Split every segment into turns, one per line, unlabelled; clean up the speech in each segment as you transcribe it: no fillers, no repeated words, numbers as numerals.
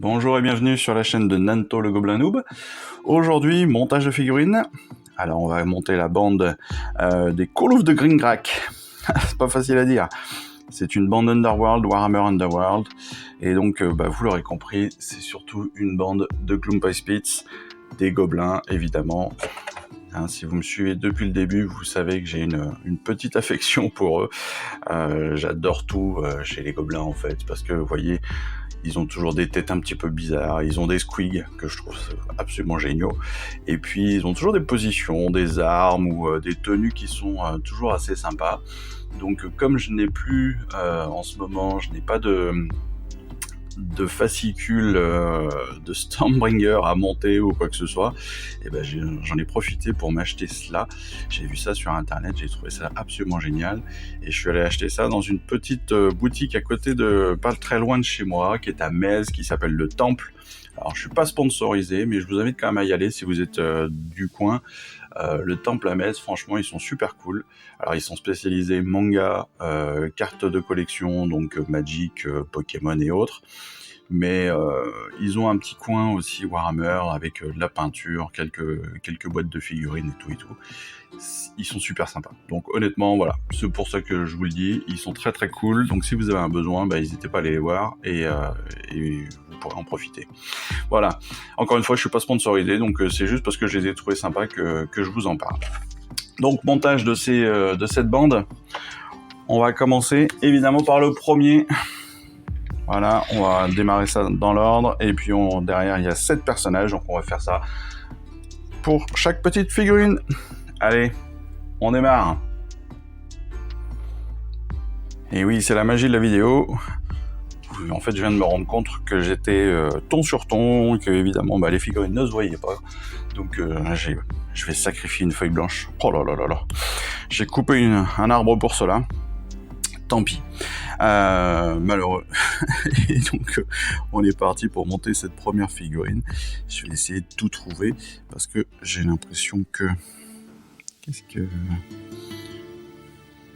Bonjour et bienvenue sur la chaîne de Nanto le Gobelin Noob. Aujourd'hui, montage de figurines. Alors on va monter la bande des Call of the Green Crack. C'est pas facile à dire. C'est une bande Underworld, Warhammer Underworld. Et donc, vous l'aurez compris, c'est surtout une bande de Gloom Spits, des gobelins évidemment. Hein, si vous me suivez depuis le début, vous savez que j'ai une petite affection pour eux. J'adore tout chez les gobelins en fait, parce que vous voyez, ils ont toujours des têtes un petit peu bizarres, ils ont des squigs que je trouve absolument géniaux, et puis ils ont toujours des positions, des armes ou des tenues qui sont toujours assez sympas. Donc comme je n'ai plus en ce moment, je n'ai pas de fascicule de Stormbringer à monter ou quoi que ce soit, et j'en ai profité pour m'acheter cela. J'ai vu ça sur internet, j'ai trouvé ça absolument génial, et je suis allé acheter ça dans une petite boutique à côté de, pas très loin de chez moi, qui est à Metz, qui s'appelle le Temple. Alors je suis pas sponsorisé, mais je vous invite quand même à y aller si vous êtes du coin. Le Temple à Metz, franchement, ils sont super cool. Alors, ils sont spécialisés manga, cartes de collection, donc Magic, Pokémon et autres. Mais ils ont un petit coin aussi Warhammer avec de la peinture, quelques boîtes de figurines et tout. Ils sont super sympas. Donc honnêtement, voilà, c'est pour ça que je vous le dis. Ils sont très très cool. Donc si vous avez un besoin, n'hésitez pas à aller les voir et vous pourrez en profiter. Voilà. Encore une fois, je suis pas sponsorisé, donc c'est juste parce que je les ai trouvés sympas que je vous en parle. Donc montage de cette bande. On va commencer évidemment par le premier. Voilà, on va démarrer ça dans l'ordre, et puis derrière il y a 7 personnages, donc on va faire ça pour chaque petite figurine. Allez, on démarre. Et oui, c'est la magie de la vidéo. En fait, je viens de me rendre compte que j'étais ton sur ton, et que évidemment les figurines ne se voyaient pas. Donc je vais sacrifier une feuille blanche. Oh là là là là. J'ai coupé un arbre pour cela. Tant pis. Malheureux. Et donc on est parti pour monter cette première figurine. Je vais essayer de tout trouver parce que j'ai l'impression que... Qu'est-ce que...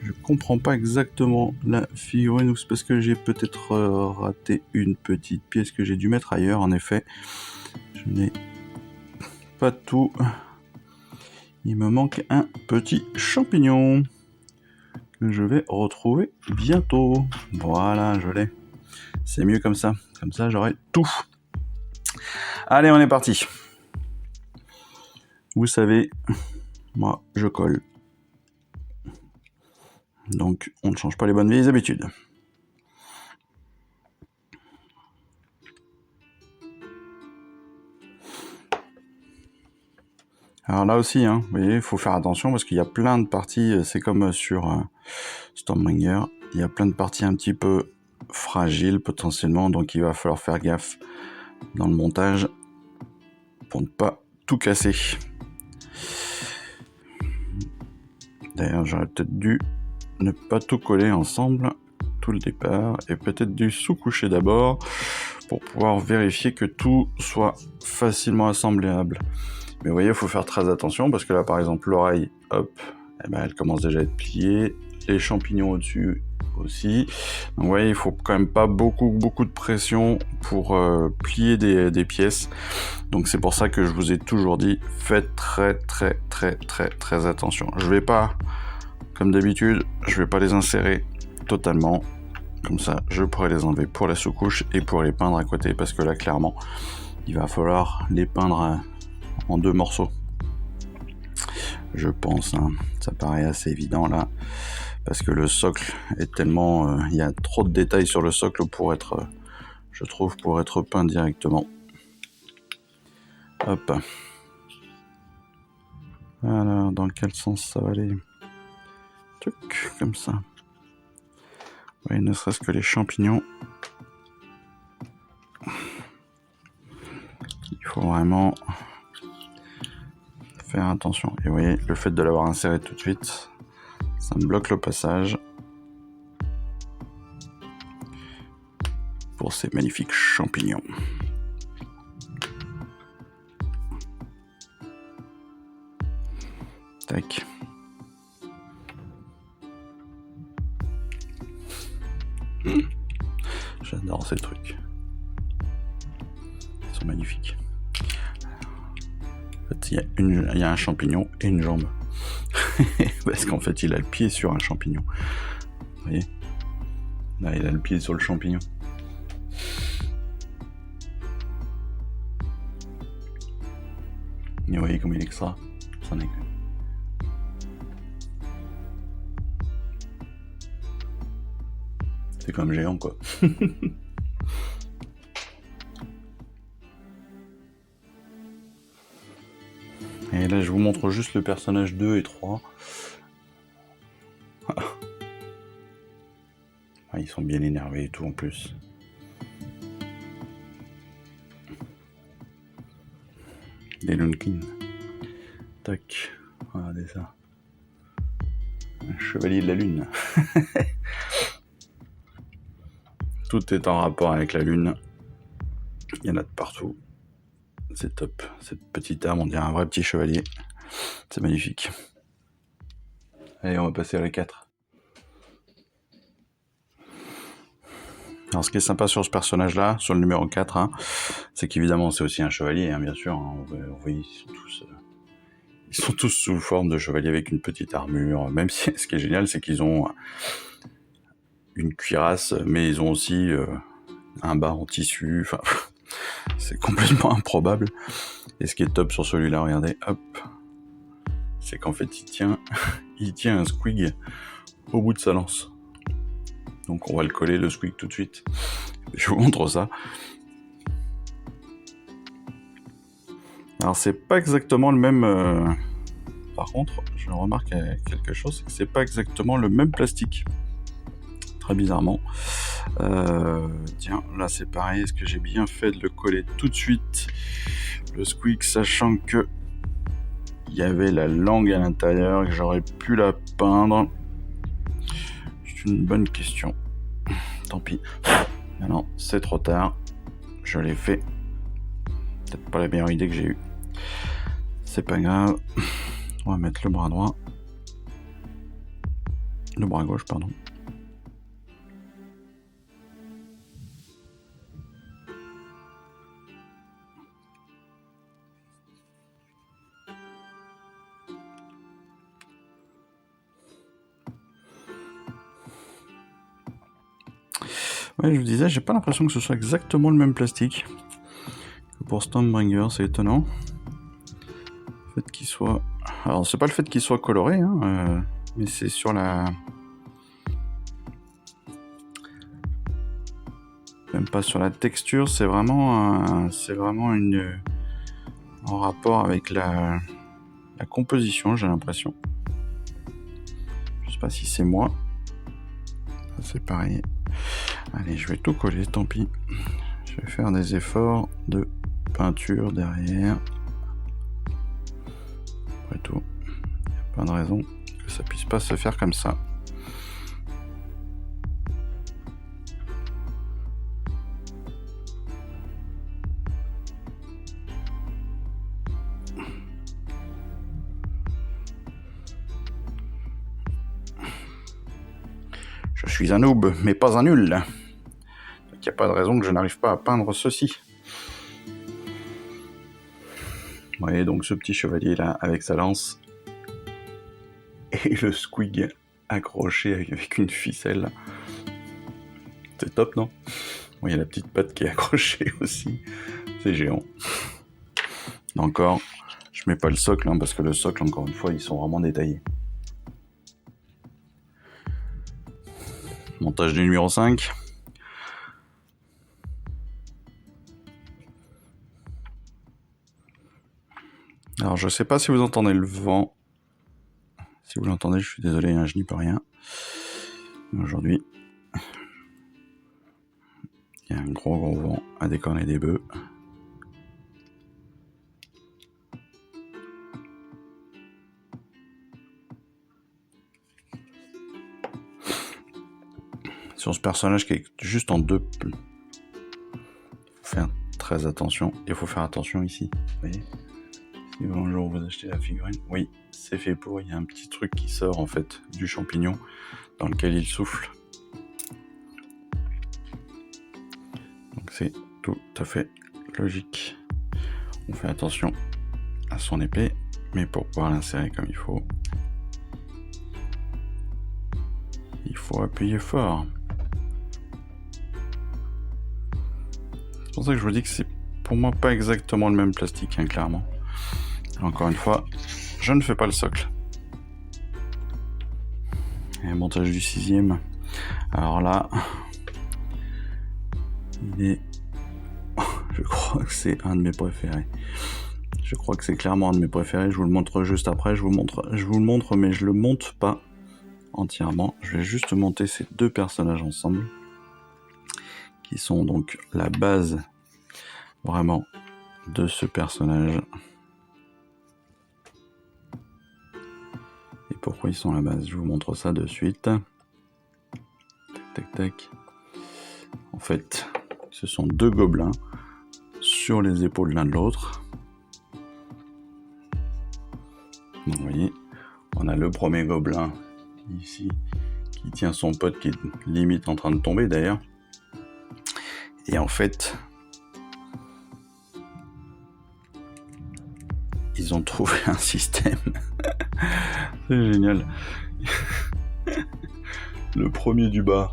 Je comprends pas exactement la figurine, ou c'est parce que j'ai peut-être raté une petite pièce que j'ai dû mettre ailleurs. En effet, je n'ai pas tout. Il me manque un petit champignon que je vais retrouver bientôt. Voilà, je l'ai. C'est mieux comme ça. Comme ça, j'aurai tout. Allez, on est parti. Vous savez, moi, je colle. Donc, on ne change pas les bonnes vieilles habitudes. Alors là aussi, vous voyez, il faut faire attention parce qu'il y a plein de parties, c'est comme sur Stormbringer, il y a plein de parties un petit peu fragiles potentiellement, donc il va falloir faire gaffe dans le montage pour ne pas tout casser. D'ailleurs, j'aurais peut-être dû ne pas tout coller ensemble tout le départ, et peut-être dû sous-coucher d'abord pour pouvoir vérifier que tout soit facilement assemblable. Mais vous voyez, il faut faire très attention parce que là, par exemple, l'oreille, hop, elle commence déjà à être pliée. Les champignons au-dessus aussi. Donc vous voyez, il faut quand même pas beaucoup de pression pour plier des pièces. Donc c'est pour ça que je vous ai toujours dit, faites très attention. Je vais pas, comme d'habitude, je vais pas les insérer totalement. Comme ça, je pourrais les enlever pour la sous-couche et pour les peindre à côté, parce que là, clairement, il va falloir les peindre en 2 morceaux. Je pense, ça paraît assez évident là, parce que le socle est tellement... il y a trop de détails sur le socle pour être, je trouve, pour être peint directement. Hop. Voilà, dans quel sens ça va aller? Tuc, comme ça. Oui, ne serait-ce que les champignons. Il faut vraiment faire attention. Et vous voyez, le fait de l'avoir inséré tout de suite, ça me bloque le passage pour ces magnifiques champignons. Tac. J'adore ces trucs. fait, il y a un champignon et une jambe. Parce qu'en fait, il a le pied sur un champignon. Vous voyez? Là, il a le pied sur le champignon. Et vous voyez comme il est extra. Ça n'est que... C'est comme géant, quoi. Et là, je vous montre juste le personnage 2 et 3. Ah, ils sont bien énervés et tout en plus. Des Lunkin. Tac. Regardez ça. Un chevalier de la lune. Tout est en rapport avec la lune. Il y en a de partout. C'est top. Cette petite arme, on dirait un vrai petit chevalier. C'est magnifique. Allez, on va passer à la 4. Alors, ce qui est sympa sur ce personnage-là, sur le numéro 4, hein, c'est qu'évidemment, c'est aussi un chevalier, hein, bien sûr. Hein. Vous voyez, ils sont tous sous forme de chevalier avec une petite armure. Même si, ce qui est génial, c'est qu'ils ont une cuirasse, mais ils ont aussi un bas en tissu. Enfin, c'est complètement improbable. Et ce qui est top sur celui-là, regardez, hop, c'est qu'en fait, il tient un squig au bout de sa lance. Donc on va le coller, le squig, tout de suite. Je vous montre ça. Alors c'est pas exactement le même... Par contre, je remarque quelque chose, c'est que c'est pas exactement le même plastique. Très bizarrement. Tiens, là c'est pareil, est-ce que j'ai bien fait de le coller tout de suite, le squig, sachant que il y avait la langue à l'intérieur, que j'aurais pu la peindre. C'est une bonne question. Tant pis. Maintenant, c'est trop tard. Je l'ai fait. Peut-être pas la meilleure idée que j'ai eue. C'est pas grave. On va mettre le bras droit. Le bras gauche, pardon. Ouais, je vous disais, j'ai pas l'impression que ce soit exactement le même plastique que pour Stormbringer, c'est étonnant. Le fait qu'il soit... Alors, c'est pas le fait qu'il soit coloré, hein, mais c'est sur la... Même pas sur la texture, c'est vraiment une... en rapport avec la composition, j'ai l'impression. Je sais pas si c'est moi. C'est pareil. Allez, je vais tout coller, tant pis. Je vais faire des efforts de peinture derrière. Après tout, il n'y a pas de raison que ça puisse pas se faire comme ça. Je suis un noob, mais pas un nul. Donc il n'y a pas de raison que je n'arrive pas à peindre ceci. Vous voyez donc ce petit chevalier là avec sa lance et le squig accroché avec une ficelle. C'est top, non? Bon, il y a la petite patte qui est accrochée aussi. C'est géant. Encore, je mets pas le socle, hein, parce que le socle, encore une fois, ils sont vraiment détaillés. Montage du numéro 5. Alors, je sais pas si vous entendez le vent. Si vous l'entendez, je suis désolé, hein, je n'y peux rien. Aujourd'hui, il y a un gros vent à décorner des bœufs. Sur ce personnage qui est juste en deux. Il faut faire très attention. Il faut faire attention ici. Vous voyez ? Si un jour vous achetez la figurine, oui, c'est fait pour. Il y a un petit truc qui sort en fait du champignon dans lequel il souffle. Donc c'est tout à fait logique. On fait attention à son épée, mais pour pouvoir l'insérer comme il faut appuyer fort. C'est pour ça que je vous dis que c'est pour moi pas exactement le même plastique, hein, clairement. Encore une fois, je ne fais pas le socle. Et le montage du 6e. Alors là, il est... Je crois que c'est un de mes préférés. Je crois que c'est clairement un de mes préférés. Je vous le montre juste après. Je vous le montre, mais je le monte pas entièrement. Je vais juste monter ces deux personnages ensemble, qui sont donc la base vraiment de ce personnage. Et pourquoi ils sont la base? Je vous montre ça de suite. Tac, tac, tac. En fait, ce sont deux gobelins sur les épaules l'un de l'autre. Donc, vous voyez, on a le premier gobelin ici qui tient son pote qui est limite en train de tomber d'ailleurs. Et en fait, ils ont trouvé un système. C'est génial. Le premier du bas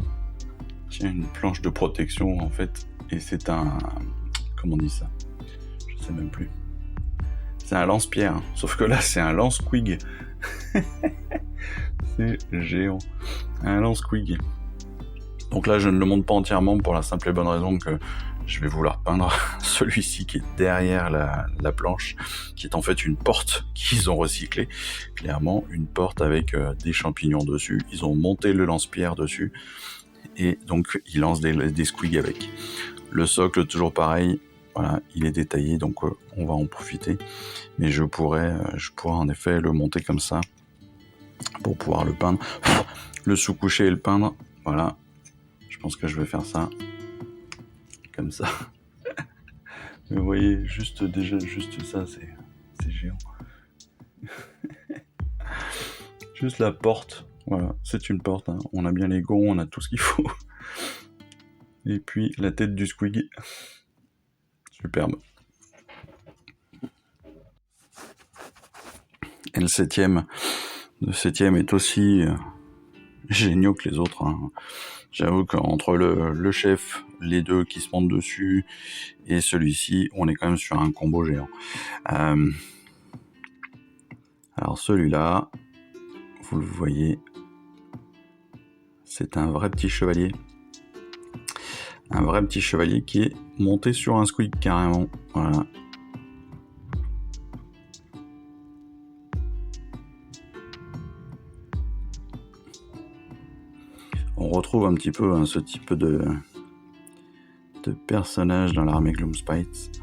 tient une planche de protection en fait, et c'est un... Comment on dit ça? Je sais même plus. C'est un lance-pierre, hein. Sauf que là c'est un lance-quig. C'est géant. Un lance-quig. Donc là je ne le monte pas entièrement pour la simple et bonne raison que je vais vouloir peindre celui-ci qui est derrière la planche, qui est en fait une porte qu'ils ont recyclée. Clairement, une porte avec des champignons dessus. Ils ont monté le lance-pierre dessus. Et donc, ils lancent des squigs avec. Le socle, toujours pareil. Voilà, il est détaillé, donc on va en profiter. Mais je pourrais en effet le monter comme ça pour pouvoir le peindre. Le sous-coucher et le peindre. Voilà. Je pense que je vais faire ça. Comme ça. Vous voyez, juste ça, c'est géant. Juste la porte, voilà, c'est une porte, hein. On a bien les gonds, on a tout ce qu'il faut. Et puis la tête du squig. Superbe. Et le septième est aussi génial que les autres, hein. J'avoue qu'entre le chef, les deux qui se montent dessus, et celui-ci, on est quand même sur un combo géant. Alors celui-là, vous le voyez, c'est un vrai petit chevalier. Un vrai petit chevalier qui est monté sur un squig carrément. Voilà. On retrouve un petit peu ce type de personnage dans l'armée Gloomspite.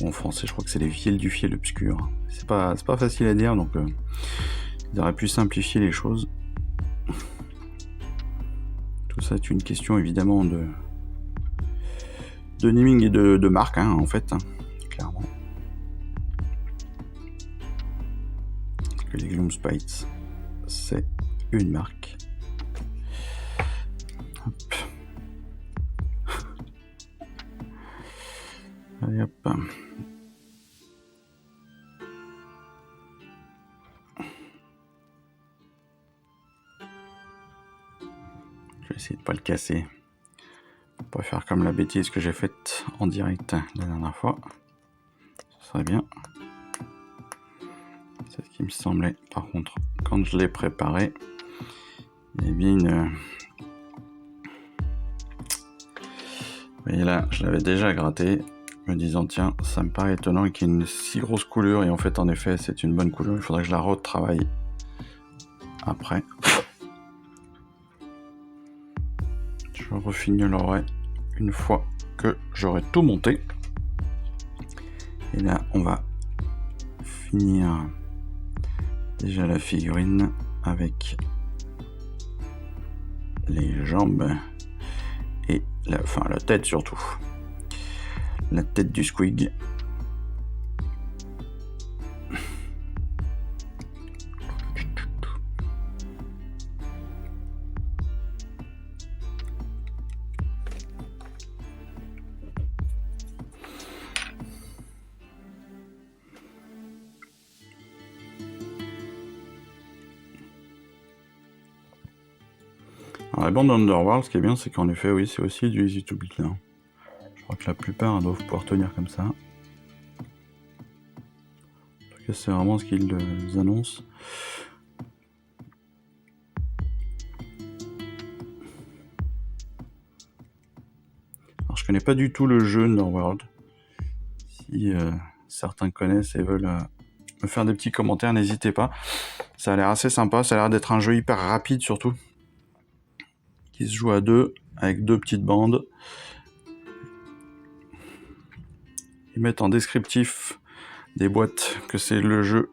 En français, je crois que c'est les Fiels du Fiel obscur. C'est pas facile à dire, donc ils auraient pu simplifier les choses. Tout ça est une question évidemment de naming et de marque, hein, en fait, hein, clairement. Parce que les Gloomspites, c'est une marque. Hop. Allez hop. Je vais essayer de pas le casser. Pas faire comme la bêtise que j'ai faite en direct la dernière fois. Ce serait bien. C'est ce qui me semblait. Par contre, quand je l'ai préparé, il y a bien une... Vous voyez là, je l'avais déjà gratté, me disant tiens, ça me paraît étonnant qu'il y ait une si grosse coulure, et en fait, en effet, c'est une bonne couleur. Il faudrait que je la retravaille après. Je refinirai une fois que j'aurai tout monté. Et là, on va finir déjà la figurine avec les jambes et la tête surtout. La tête du squig. les bandes Underworld, ce qui est bien, c'est qu'en effet, oui, c'est aussi du easy to beat là. Je crois que la plupart doivent pouvoir tenir comme ça. En tout cas, c'est vraiment ce qu'ils annoncent. Alors, je connais pas du tout le jeu Underworld. Si certains connaissent et veulent me faire des petits commentaires, n'hésitez pas. Ça a l'air assez sympa, ça a l'air d'être un jeu hyper rapide surtout, qui se joue à 2, avec 2 petites bandes. Ils mettent en descriptif des boîtes que c'est le jeu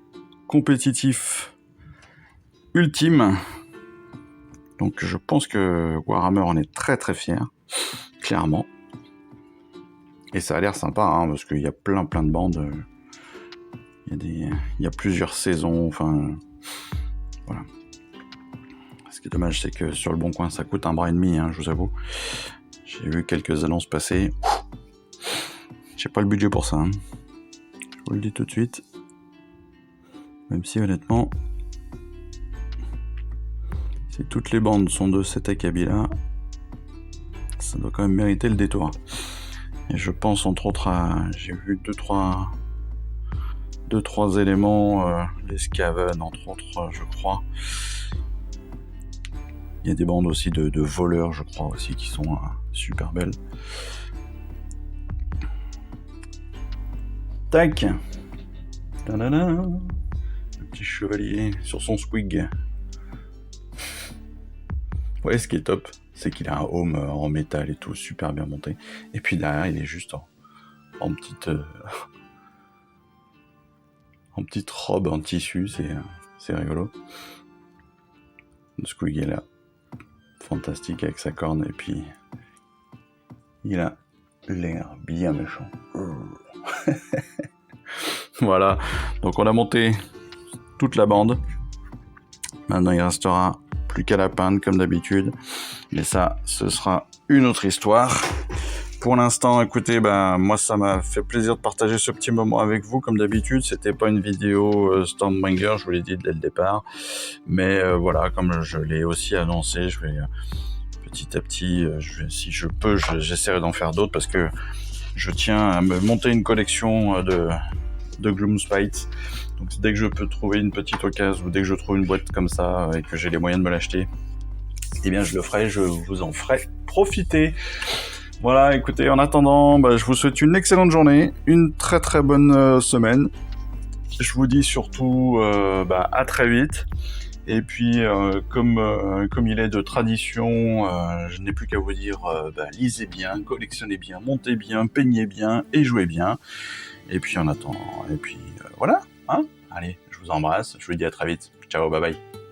compétitif ultime. Donc je pense que Warhammer en est très très fier, clairement. Et ça a l'air sympa, hein, parce qu'il y a plein de bandes. Il y a plusieurs saisons, enfin... Voilà. Ce qui est dommage, c'est que sur le Bon Coin, ça coûte 1,5 bras, hein, je vous avoue. J'ai vu quelques annonces passer. J'ai pas le budget pour ça. Hein. Je vous le dis tout de suite. Même si, honnêtement, si toutes les bandes sont de cet acabit-là, ça doit quand même mériter le détour. Et je pense, entre autres, à... J'ai vu 2-3 éléments, les Skaven, entre autres, je crois. Il y a des bandes aussi de voleurs, je crois, aussi, qui sont super belles. Tac. Ta-da-da. Le petit chevalier sur son squig. Ouais, ce qui est top, c'est qu'il a un home en métal et tout, super bien monté. Et puis derrière, il est juste en petite... en petite robe en tissu, c'est rigolo. Le squig est là. Fantastique avec sa corne, et puis il a l'air bien méchant. Voilà, donc on a monté toute la bande. Maintenant il restera plus qu'à la peindre comme d'habitude, mais ça, ce sera une autre histoire. Pour l'instant, écoutez, moi ça m'a fait plaisir de partager ce petit moment avec vous. Comme d'habitude, c'était pas une vidéo Stormbringer, je vous l'ai dit dès le départ. Mais voilà, comme je l'ai aussi annoncé, je vais petit à petit, si je peux, j'essaierai d'en faire d'autres parce que je tiens à me monter une collection de Gloomspite. Donc dès que je peux trouver une petite occasion ou dès que je trouve une boîte comme ça et que j'ai les moyens de me l'acheter, eh bien je le ferai, je vous en ferai profiter. Voilà, écoutez, en attendant, je vous souhaite une excellente journée, une très très bonne semaine. Je vous dis surtout à très vite. Et puis, comme il est de tradition, je n'ai plus qu'à vous dire, lisez bien, collectionnez bien, montez bien, peignez bien et jouez bien. Et puis en attendant, voilà, hein. Allez, je vous embrasse, je vous dis à très vite. Ciao, bye bye.